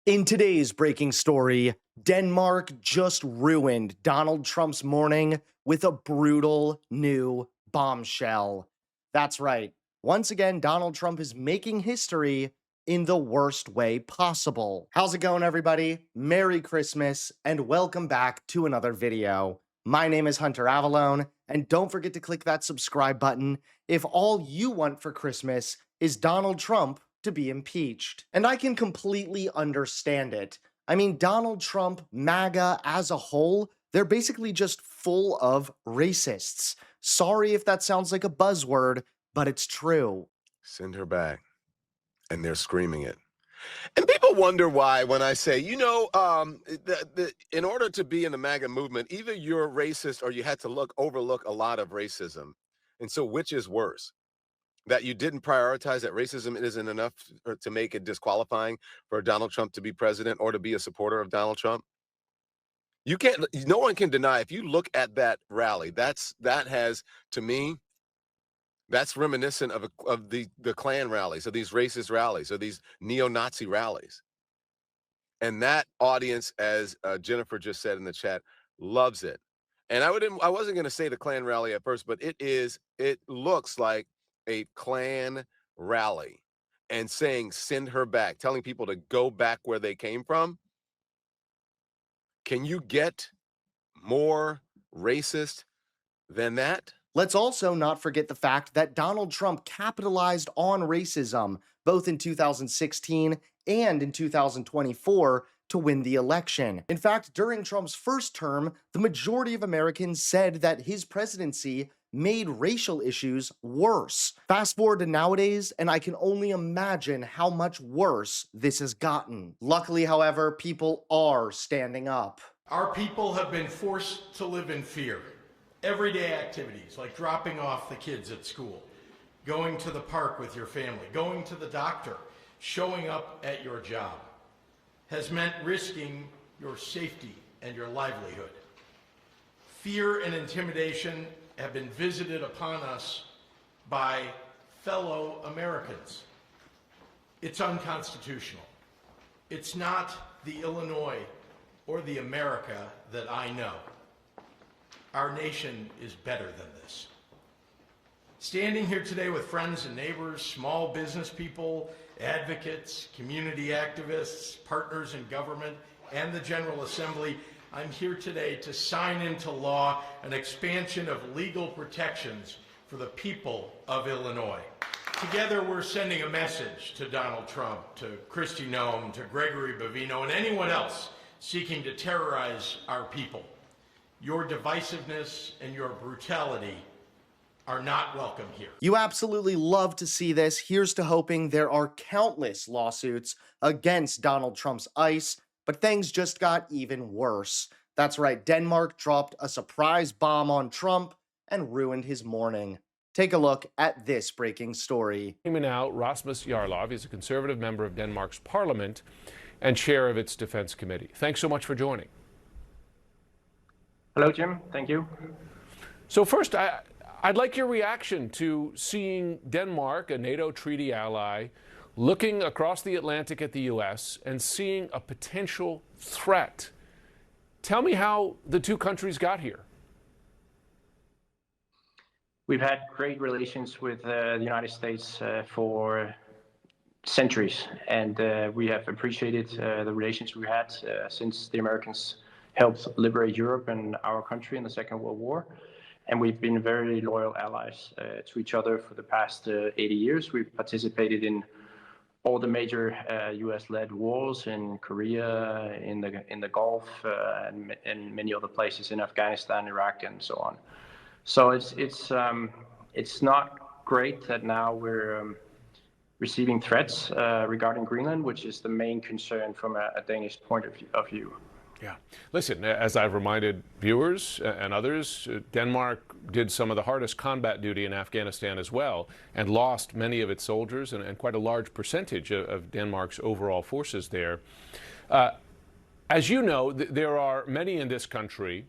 In today's breaking story, Denmark just ruined Donald Trump's morning with a brutal new bombshell. That's right. Once again, Donald Trump is making history in the worst way possible. How's it going, everybody? Merry Christmas, and welcome back to another video. My name is Hunter Avalone, and don't forget to click that subscribe button if all you want for Christmas is Donald Trump to be impeached. And I can completely understand it. I mean, Donald Trump, MAGA as a whole, they're basically just full of racists. Sorry if that sounds like a buzzword, but it's true. Send her back. And they're screaming it. And people wonder why when I say, in order to be in the MAGA movement, either you're racist or you had to overlook a lot of racism. And so which is worse? That you didn't prioritize that racism isn't enough to make it disqualifying for Donald Trump to be president or to be a supporter of Donald Trump? You can't, no one can deny, if you look at that rally, that has, to me, that's reminiscent of the Klan rallies, of these racist rallies, of these neo-Nazi rallies. And that audience, as Jennifer just said in the chat, loves it. And I wasn't going to say the Klan rally at first, but it looks like a Klan rally and saying, send her back, telling people to go back where they came from. Can you get more racist than that? Let's also not forget the fact that Donald Trump capitalized on racism both in 2016 and in 2024 to win the election. In fact, during Trump's first term, the majority of Americans said that his presidency made racial issues worse. Fast forward to nowadays, and I can only imagine how much worse this has gotten. Luckily, however, people are standing up. Our people have been forced to live in fear. Everyday activities like dropping off the kids at school, going to the park with your family, going to the doctor, showing up at your job has meant risking your safety and your livelihood. Fear and intimidation have been visited upon us by fellow Americans. It's unconstitutional. It's not the Illinois or the America that I know. Our nation is better than this. Standing here today with friends and neighbors, small business people, advocates, community activists, partners in government, and the General Assembly, I'm here today to sign into law an expansion of legal protections for the people of Illinois. Together, we're sending a message to Donald Trump, to Kristi Noem, to Gregory Bavino, and anyone else seeking to terrorize our people. Your divisiveness and your brutality are not welcome here. You absolutely love to see this. Here's to hoping there are countless lawsuits against Donald Trump's ICE, but things just got even worse. That's right, Denmark dropped a surprise bomb on Trump and ruined his morning. Take a look at this breaking story. Now, Rasmus Jarlov is a conservative member of Denmark's parliament and chair of its defense committee. Thanks so much for joining. Hello, Jim. Thank you. So first, I'd like your reaction to seeing Denmark, a NATO treaty ally, looking across the Atlantic at the U.S. and seeing a potential threat. Tell me how the two countries got here. We've had great relations with the United States for centuries, and we have appreciated the relations we had since the Americans helped liberate Europe and our country in the Second World War. And we've been very loyal allies to each other for the past 80 years. We've participated in all the major U.S.-led wars in Korea, in the Gulf, and many other places in Afghanistan, Iraq, and so on. So it's not great that now we're receiving threats regarding Greenland, which is the main concern from a Danish point of view. Yeah. Listen, as I've reminded viewers and others, Denmark did some of the hardest combat duty in Afghanistan as well and lost many of its soldiers and quite a large percentage of Denmark's overall forces there. As you know, there are many in this country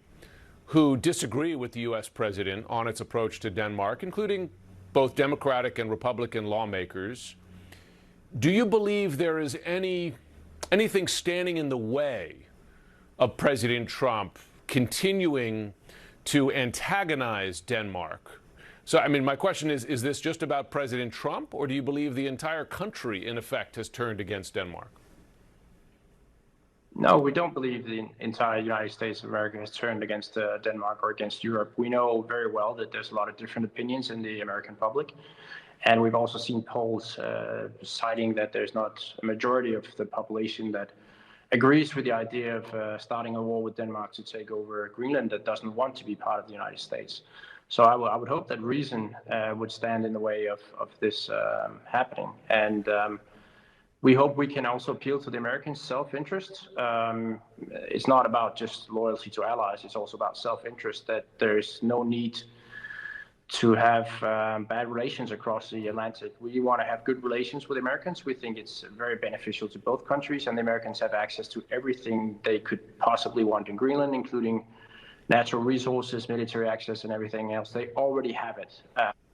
who disagree with the U.S. president on its approach to Denmark, including both Democratic and Republican lawmakers. Do you believe there is any anything standing in the way of President Trump continuing to antagonize Denmark? So, I mean, my question is this just about President Trump, or do you believe the entire country, in effect, has turned against Denmark? No, we don't believe the entire United States of America has turned against Denmark or against Europe. We know very well that there's a lot of different opinions in the American public. And we've also seen polls citing that there's not a majority of the population that agrees with the idea of starting a war with Denmark to take over Greenland, that doesn't want to be part of the United States. So I would hope that reason would stand in the way of this happening. And we hope we can also appeal to the Americans' self-interest. It's not about just loyalty to allies. It's also about self-interest, that there's no need to have bad relations across the Atlantic. We want to have good relations with the Americans. We think it's very beneficial to both countries, and the Americans have access to everything they could possibly want in Greenland, including natural resources, military access, and everything else. They already have it.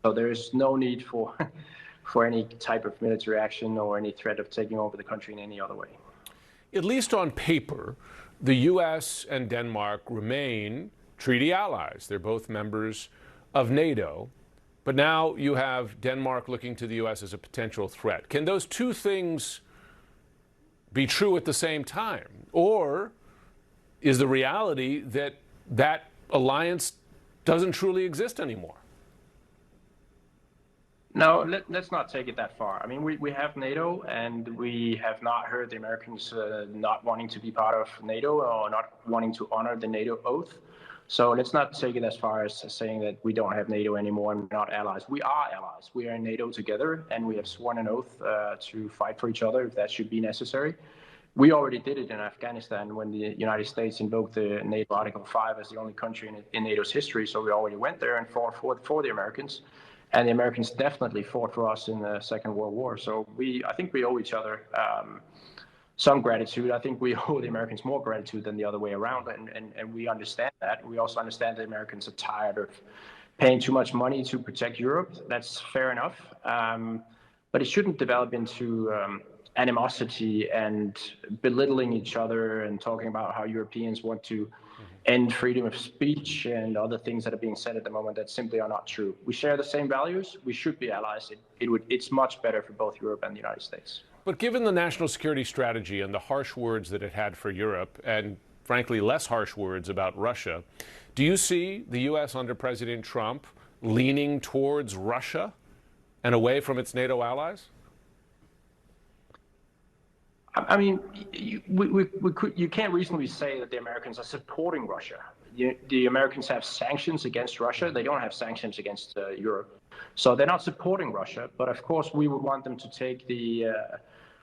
So there is no need for any type of military action or any threat of taking over the country in any other way. At least on paper, the U.S. and Denmark remain treaty allies. They're both members of NATO. But now you have Denmark looking to the U.S. as a potential threat. Can those two things be true at the same time? Or is the reality that that alliance doesn't truly exist anymore? No, let's not take it that far. I mean, we have NATO, and we have not heard the Americans not wanting to be part of NATO or not wanting to honor the NATO oath. So let's not take it as far as saying that we don't have NATO anymore and we're not allies. We are allies. We are in NATO together, and we have sworn an oath to fight for each other if that should be necessary. We already did it in Afghanistan when the United States invoked the NATO Article 5 as the only country in NATO's history. So we already went there and fought for the Americans. And the Americans definitely fought for us in the Second World War. So I think we owe each other some gratitude. I think we owe the Americans more gratitude than the other way around. And we understand that. We also understand that Americans are tired of paying too much money to protect Europe. That's fair enough. But it shouldn't develop into animosity and belittling each other and talking about how Europeans want to end freedom of speech and other things that are being said at the moment that simply are not true. We share the same values. We should be allies. It's much better for both Europe and the United States. But given the national security strategy and the harsh words that it had for Europe, and frankly less harsh words about Russia, do you see the U.S. under President Trump leaning towards Russia and away from its NATO allies? I mean, you can't reasonably say that the Americans are supporting Russia. The Americans have sanctions against Russia. They don't have sanctions against Europe. So they're not supporting Russia. But of course, we would want them to take the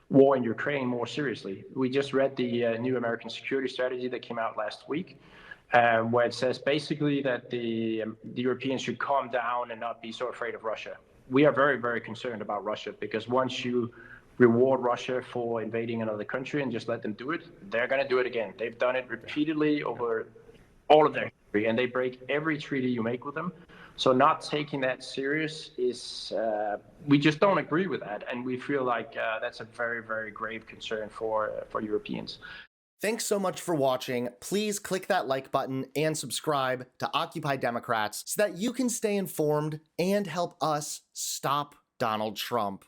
war in Ukraine more seriously. We just read the new American security strategy that came out last week, where it says basically that the Europeans should calm down and not be so afraid of Russia. We are very, very concerned about Russia, because once you reward Russia for invading another country and just let them do it, they're going to do it again. They've done it repeatedly over all of their history, and they break every treaty you make with them. So not taking that serious is, we just don't agree with that, and we feel like that's a very, very grave concern for Europeans. Thanks so much for watching. Please click that like button and subscribe to Occupy Democrats so that you can stay informed and help us stop Donald Trump.